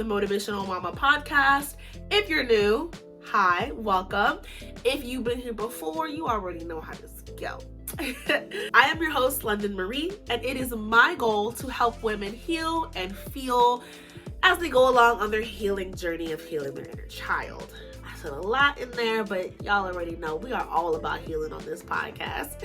the Motivational Mama Podcast. If you're new, hi, welcome. If you've been here before, you already know how this goes. I am your host, London Marie, and it is my goal to help women heal and feel as they go along on their healing journey of healing their inner child. I said a lot in there, but y'all already know we are all about healing on this podcast.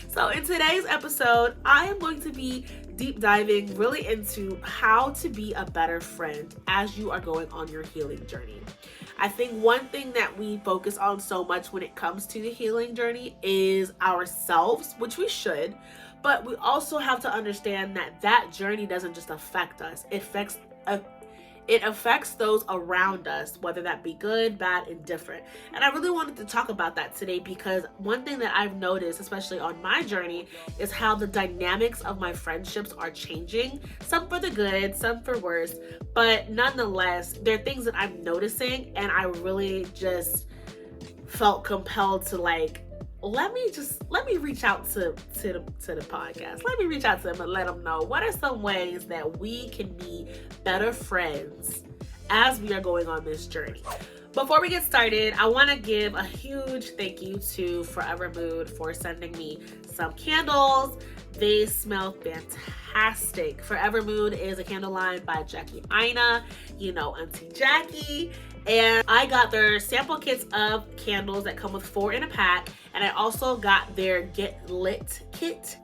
So in today's episode, I am going to be deep diving really into how to be a better friend as you are going on your healing journey. I think one thing that we focus on so much when it comes to the healing journey is ourselves, which we should, but we also have to understand that that journey doesn't just affect us. It affects those around us, whether that be good, bad, indifferent. And I really wanted to talk about that today because one thing that I've noticed, especially on my journey, is how the dynamics of my friendships are changing. Some for the good, some for worse. But nonetheless, there are things that I'm noticing, and I really just felt compelled to let me reach out to the podcast. Let me reach out to them and let them know what are some ways that we can be better friends as we are going on this journey. Before we get started, I want to give a huge thank you to Forever Mood for sending me some candles. They smell fantastic. Forever Mood is a candle line by Jackie Ina, Auntie Jackie. And I got their sample kits of candles that come with 4 in a pack. And I also got their Get Lit kit.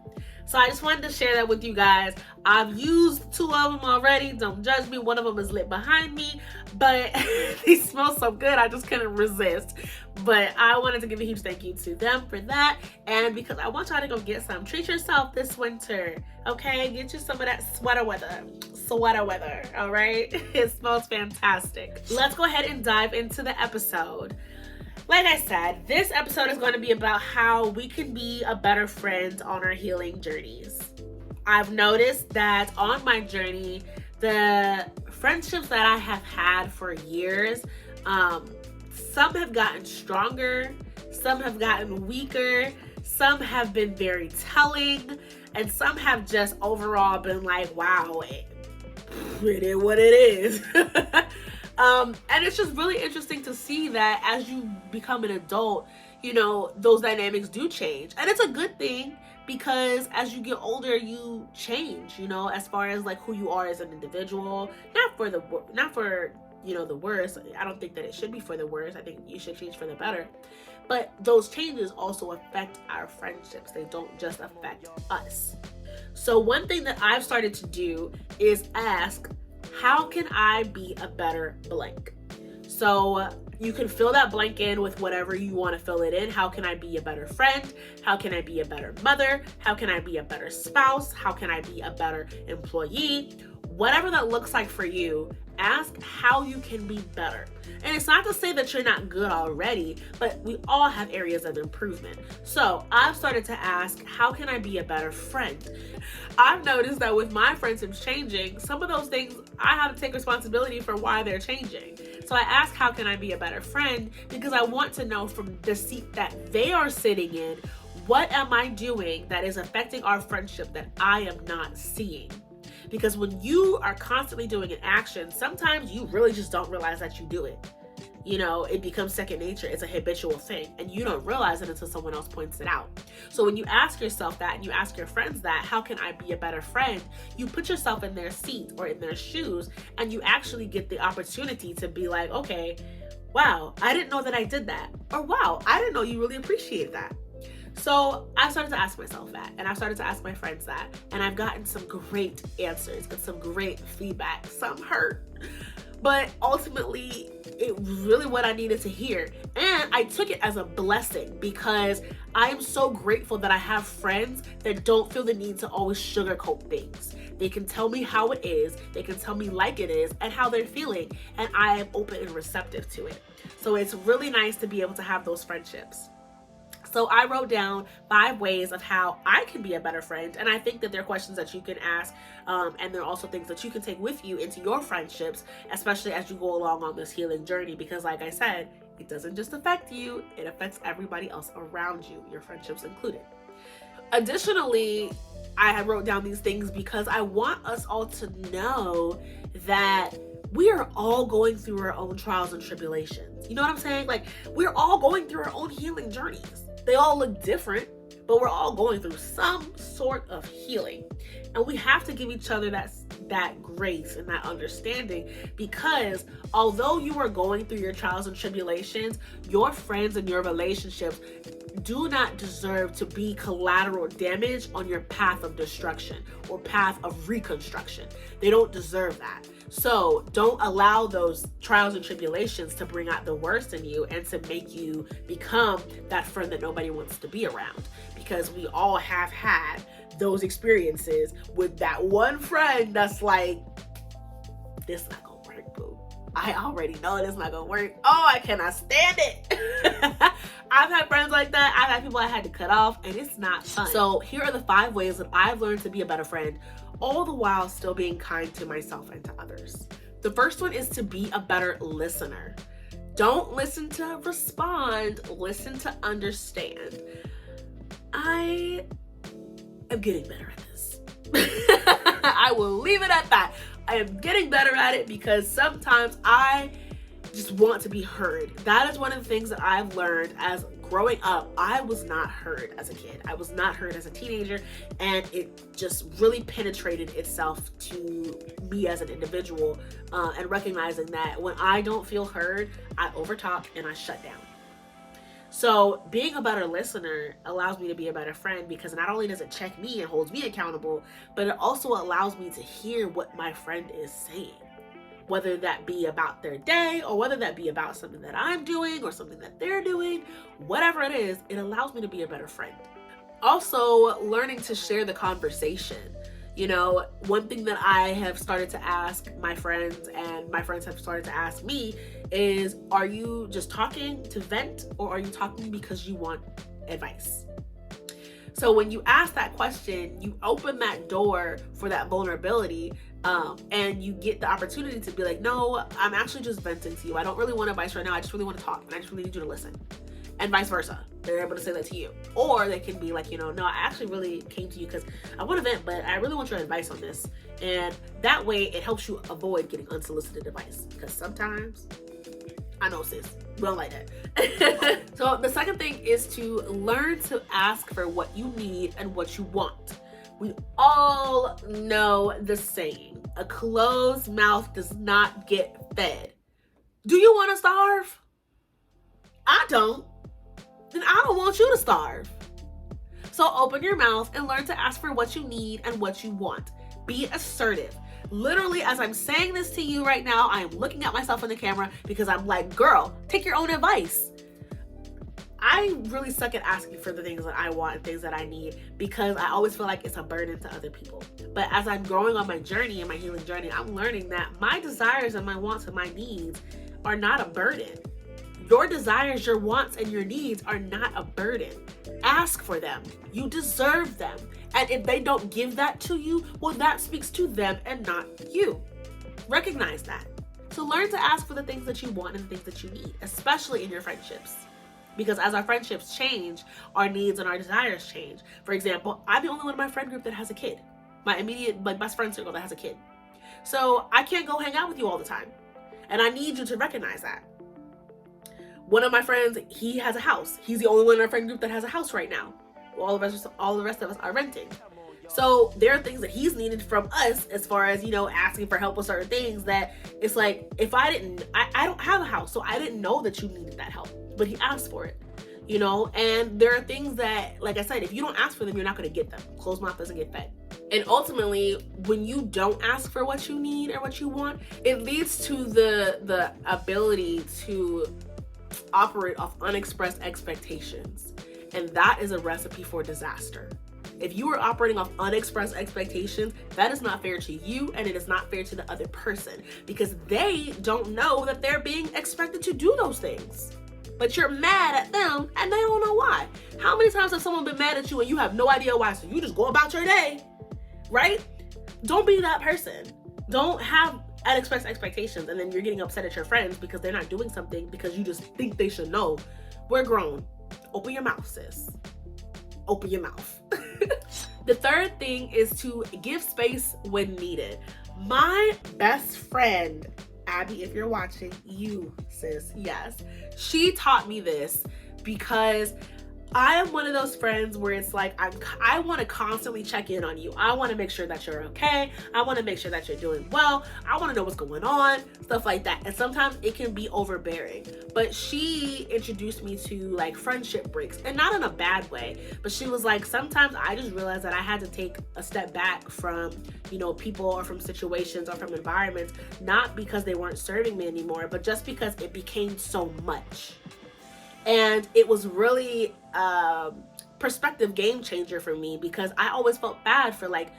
So I just wanted to share that with you guys. I've used 2 of them already. Don't judge me. One of them is lit behind me. But they smell so good, I just couldn't resist. But I wanted to give a huge thank you to them for that. And because I want y'all to go get some. Treat yourself this winter. Okay? Get you some of that sweater weather, all right? It smells fantastic. Let's go ahead and dive into the episode. Like I said, this episode is going to be about how we can be a better friend on our healing journeys. I've noticed that on my journey, the friendships that I have had for years, some have gotten stronger, some have gotten weaker, some have been very telling, and some have just overall been like, wow, it is what it is. And it's just really interesting to see that as you become an adult, those dynamics do change. And it's a good thing because as you get older, you change, as far as who you are as an individual, not for the worse. I don't think that it should be for the worse. I think you should change for the better. But those changes also affect our friendships. They don't just affect us. So one thing that I've started to do is ask, how can I be a better blank? So you can fill that blank in with whatever you want to fill it in. How can I be a better friend? How can I be a better mother? How can I be a better spouse? How can I be a better employee? Whatever that looks like for you, ask how you can be better. And it's not to say that you're not good already, but we all have areas of improvement. So I've started to ask, how can I be a better friend? I've noticed that with my friendships changing, some of those things I have to take responsibility for why they're changing. So I ask, how can I be a better friend? Because I want to know from the seat that they are sitting in, what am I doing that is affecting our friendship that I am not seeing? Because when you are constantly doing an action, sometimes you really just don't realize that you do it. It becomes second nature. It's a habitual thing. And you don't realize it until someone else points it out. So when you ask yourself that and you ask your friends that, how can I be a better friend? You put yourself in their seat or in their shoes, and you actually get the opportunity to be like, okay, wow, I didn't know that I did that. Or wow, I didn't know you really appreciated that. So I started to ask myself that, and I started to ask my friends that, and I've gotten some great answers and some great feedback. Some hurt, but ultimately it was really what I needed to hear. And I took it as a blessing because I am so grateful that I have friends that don't feel the need to always sugarcoat things. They can tell me how it is, they can tell me like it is, and how they're feeling, and I am open and receptive to it. So it's really nice to be able to have those friendships. So I wrote down 5 ways of how I can be a better friend. And I think that there are questions that you can ask. And there are also things that you can take with you into your friendships, especially as you go along on this healing journey. Because like I said, it doesn't just affect you. It affects everybody else around you, your friendships included. Additionally, I wrote down these things because I want us all to know that we are all going through our own trials and tribulations. You know what I'm saying? Like, we're all going through our own healing journeys. They all look different, but we're all going through some sort of healing. And we have to give each other that grace and that understanding, because although you are going through your trials and tribulations, your friends and your relationships do not deserve to be collateral damage on your path of destruction or path of reconstruction. They don't deserve that. So don't allow those trials and tribulations to bring out the worst in you and to make you become that friend that nobody wants to be around. Because we all have had those experiences with that one friend that's like, this not gonna work, boo. I already know this not gonna work. Oh, I cannot stand it. I've had friends like that. I've had people I had to cut off, and it's not fun. So here are the 5 ways that I've learned to be a better friend, all the while still being kind to myself and to others. The first one is to be a better listener. Don't listen to respond, listen to understand. I am getting better at this. I will leave it at that. I am getting better at it because sometimes I just want to be heard. That is one of the things that I've learned as growing up. I was not heard as a kid. I was not heard as a teenager, and it just really penetrated itself to me as an individual, and recognizing that when I don't feel heard, I overtalk and I shut down. So being a better listener allows me to be a better friend, because not only does it check me and holds me accountable, but it also allows me to hear what my friend is saying, whether that be about their day or whether that be about something that I'm doing or something that they're doing. Whatever it is, it allows me to be a better friend. Also, learning to share the conversation. You know, one thing that I have started to ask my friends, and my friends have started to ask me, is, are you just talking to vent, or are you talking because you want advice? So when you ask that question, you open that door for that vulnerability, and you get the opportunity to be like, no, I'm actually just venting to you. I don't really want advice right now. I just really want to talk, and I just really need you to listen. And vice versa. They're able to say that to you. Or they can be like, no, I actually really came to you because I want to vent, but I really want your advice on this. And that way it helps you avoid getting unsolicited advice. Because sometimes, I know, sis, we don't like that. So the second thing is to learn to ask for what you need and what you want. We all know the saying, a closed mouth does not get fed. Do you want to starve? I don't. Then I don't want you to starve. So open your mouth and learn to ask for what you need and what you want. Be assertive. Literally, as I'm saying this to you right now, I am looking at myself in the camera because I'm like, girl, take your own advice. I really suck at asking for the things that I want and things that I need, because I always feel like it's a burden to other people. But as I'm growing on my journey and my healing journey, I'm learning that my desires and my wants and my needs are not a burden. Your desires, your wants, and your needs are not a burden. Ask for them. You deserve them. And if they don't give that to you, well, that speaks to them and not you. Recognize that. So learn to ask for the things that you want and the things that you need, especially in your friendships. Because as our friendships change, our needs and our desires change. For example, I'm the only one in my friend group that has a kid. My immediate best friend circle that has a kid. So I can't go hang out with you all the time. And I need you to recognize that. One of my friends, he has a house. He's the only one in our friend group that has a house right now. All the rest of us are renting. So there are things that he's needed from us as far as, asking for help with certain things that it's like, if I don't have a house, so I didn't know that you needed that help, but he asked for it, and there are things that, like I said, if you don't ask for them, you're not going to get them. Closed mouth doesn't get fed. And ultimately, when you don't ask for what you need or what you want, it leads to the ability to operate off unexpressed expectations. And that is a recipe for disaster. If you are operating off unexpressed expectations, that is not fair to you, and it is not fair to the other person, because they don't know that they're being expected to do those things. But you're mad at them and they don't know why. How many times has someone been mad at you and you have no idea why, so you just go about your day, right? Don't be that person. Don't have unexpressed expectations and then you're getting upset at your friends because they're not doing something because you just think they should know. We're grown. Open your mouth, sis. Open your mouth. The third thing is to give space when needed. My best friend Abby, if you're watching, you, sis, yes. She taught me this because I am one of those friends where it's like, I want to constantly check in on you. I want to make sure that you're okay. I want to make sure that you're doing well. I want to know what's going on, stuff like that. And sometimes it can be overbearing. But she introduced me to like friendship breaks, and not in a bad way. But she was like, sometimes I just realized that I had to take a step back from, people or from situations or from environments, not because they weren't serving me anymore, but just because it became so much. And it was really perspective game changer for me, because I always felt bad for like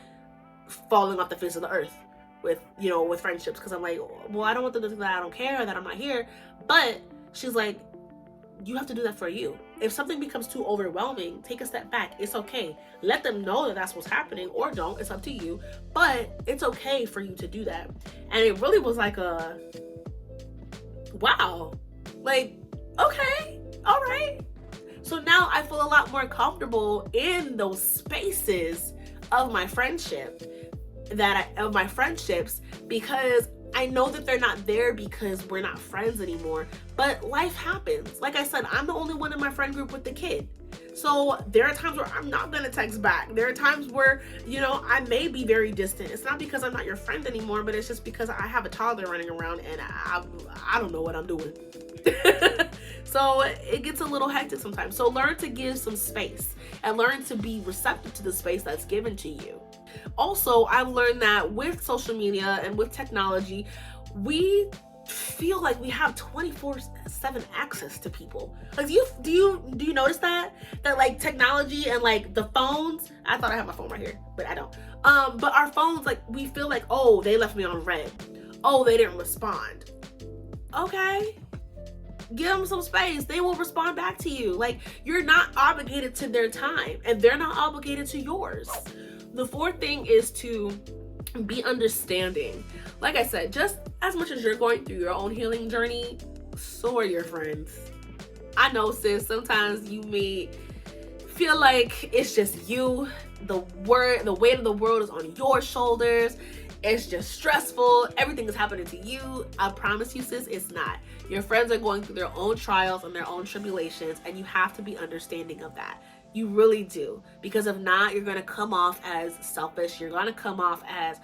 falling off the face of the earth with friendships, because I'm like, well, I don't want them to think that I don't care, that I'm not here. But she's like, you have to do that for you. If something becomes too overwhelming, take a step back. It's okay. Let them know that that's what's happening, or don't. It's up to you. But it's okay for you to do that. And it really was like wow, like, okay. All right. So now I feel a lot more comfortable in those spaces of my friendships, because I know that they're not there because we're not friends anymore. But life happens. Like I said, I'm the only one in my friend group with the kid. So there are times where I'm not going to text back. There are times where, I may be very distant. It's not because I'm not your friend anymore, but it's just because I have a toddler running around and I don't know what I'm doing. So it gets a little hectic sometimes. So learn to give some space and learn to be receptive to the space that's given to you. Also, I've learned that with social media and with technology, we feel like we have 24/7 access to people. Like, do you notice that like technology and like the phones, I thought I had my phone right here, but I don't. But our phones, like, we feel like, oh, they left me on red. Oh, they didn't respond. Okay. Give them some space. They will respond back to you. Like, you're not obligated to their time, and they're not obligated to yours. The fourth thing is to be understanding. Like I said, just as much as you're going through your own healing journey, so are your friends. I know, sis, sometimes you may feel like it's just you. The weight of the world is on your shoulders. It's just stressful. Everything is happening to you. I promise you, sis, it's not. Your friends are going through their own trials and their own tribulations, and you have to be understanding of that. You really do. Because if not, you're going to come off as selfish. You're going to come off as,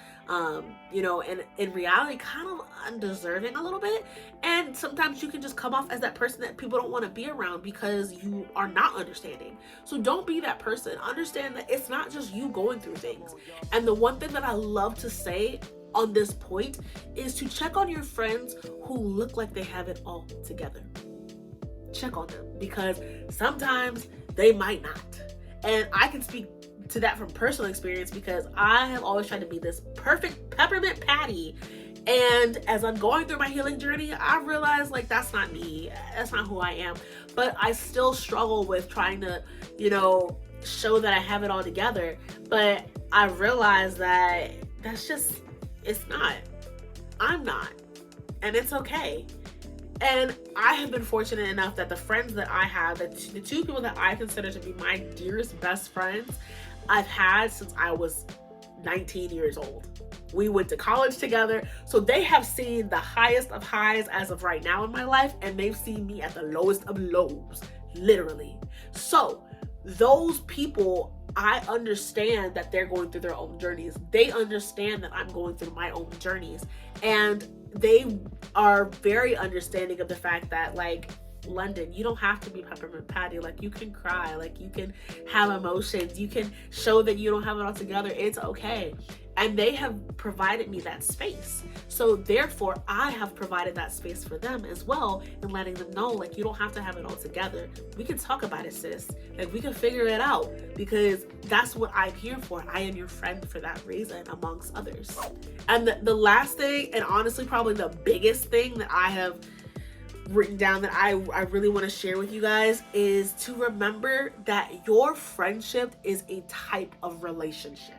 in reality, kind of undeserving a little bit. And sometimes you can just come off as that person that people don't want to be around because you are not understanding. So don't be that person. Understand that it's not just you going through things. And the one thing that I love to say on this point is to check on your friends who look like they have it all together. Check on them, because sometimes they might not. And I can speak to that from personal experience, because I have always tried to be this perfect peppermint patty. And as I'm going through my healing journey, I realized, like, that's not me. That's not who I am. But I still struggle with trying to, show that I have it all together. But I realized that it's not. I'm not. And it's okay. And I have been fortunate enough that the friends that I have, the two people that I consider to be my dearest best friends, I've had since I was 19 years old. We went to college together, so they have seen the highest of highs as of right now in my life, and they've seen me at the lowest of lows, literally. So those people, I understand that they're going through their own journeys. They understand that I'm going through my own journeys, and they are very understanding of the fact that, like, London, you don't have to be peppermint patty. Like, you can cry, like, you can have emotions, you can show that you don't have it all together. It's okay. And they have provided me that space. So therefore, I have provided that space for them as well, and letting them know, like, you don't have to have it all together. We can talk about it, sis. Like, we can figure it out, because that's what I'm here for. I am your friend for that reason, amongst others. And the last thing, and honestly probably the biggest thing that I have written down that I really want to share with you guys, is to remember that your friendship is a type of relationship.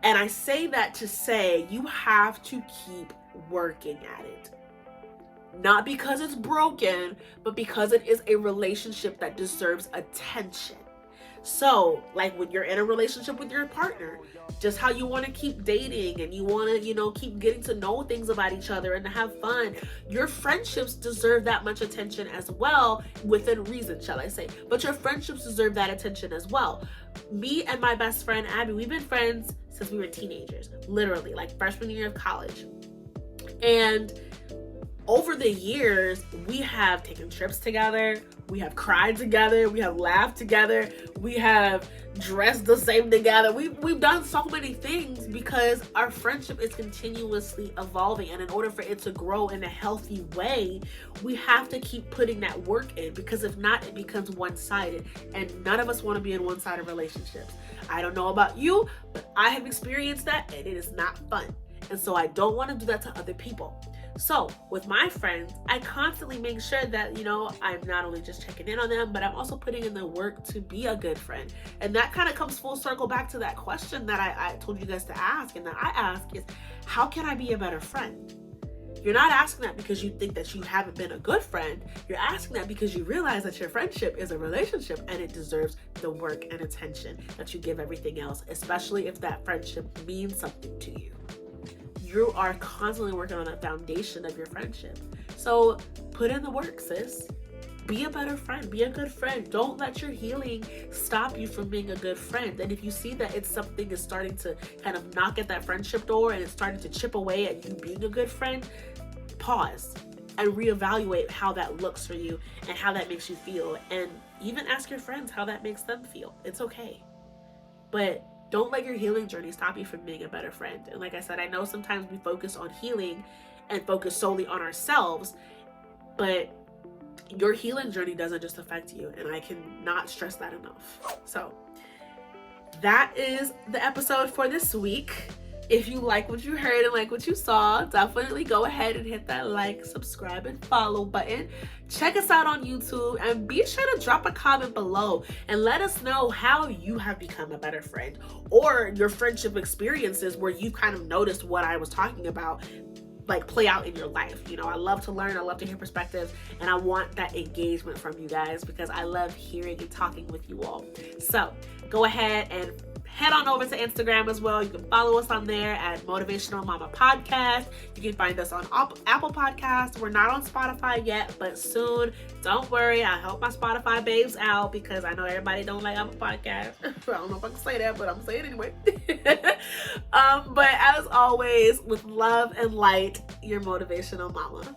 And I say that to say you have to keep working at it. Not because it's broken, but because it is a relationship that deserves attention. So, like when you're in a relationship with your partner, just how you want to keep dating and you want to, keep getting to know things about each other and to have fun. Your friendships deserve that much attention as well, within reason, shall I say. But your friendships deserve that attention as well. Me and my best friend, Abby, we've been friends since we were teenagers, literally, like freshman year of college. And over the years, we have taken trips together, we have cried together, we have laughed together, we have dressed the same together. We've done so many things because our friendship is continuously evolving. And in order for it to grow in a healthy way, we have to keep putting that work in, because if not, it becomes one-sided. And none of us want to be in one-sided relationships. I don't know about you, but I have experienced that and it is not fun. And so I don't want to do that to other people. So with my friends, I constantly make sure that, I'm not only just checking in on them, but I'm also putting in the work to be a good friend. And that kind of comes full circle back to that question that I told you guys to ask, and that I ask is, how can I be a better friend? You're not asking that because you think that you haven't been a good friend. You're asking that because you realize that your friendship is a relationship and it deserves the work and attention that you give everything else, especially if that friendship means something to you. You are constantly working on that foundation of your friendship. So put in the work, sis. Be a better friend. Be a good friend. Don't let your healing stop you from being a good friend. And if you see that it's something is starting to kind of knock at that friendship door and it's starting to chip away at you being a good friend, pause and reevaluate how that looks for you and how that makes you feel. And even ask your friends how that makes them feel. It's okay. But don't let your healing journey stop you from being a better friend. And like I said, I know sometimes we focus on healing and focus solely on ourselves, but your healing journey doesn't just affect you. And I cannot stress that enough. So that is the episode for this week. If you like what you heard and like what you saw, definitely go ahead and hit that like, subscribe, and follow button. Check us out on YouTube and be sure to drop a comment below and let us know how you have become a better friend, or your friendship experiences where you've kind of noticed what I was talking about like play out in your life. I love to learn, I love to hear perspectives, and I want that engagement from you guys because I love hearing and talking with you all. So go ahead and head on over to Instagram as well. You can follow us on there at Motivational Mama Podcast. You can find us on Apple Podcasts. We're not on Spotify yet, but soon. Don't worry, I help my Spotify babes out because I know everybody don't like Apple Podcasts. I don't know if I can say that, but I'm saying it anyway. But as always, with love and light, your Motivational Mama.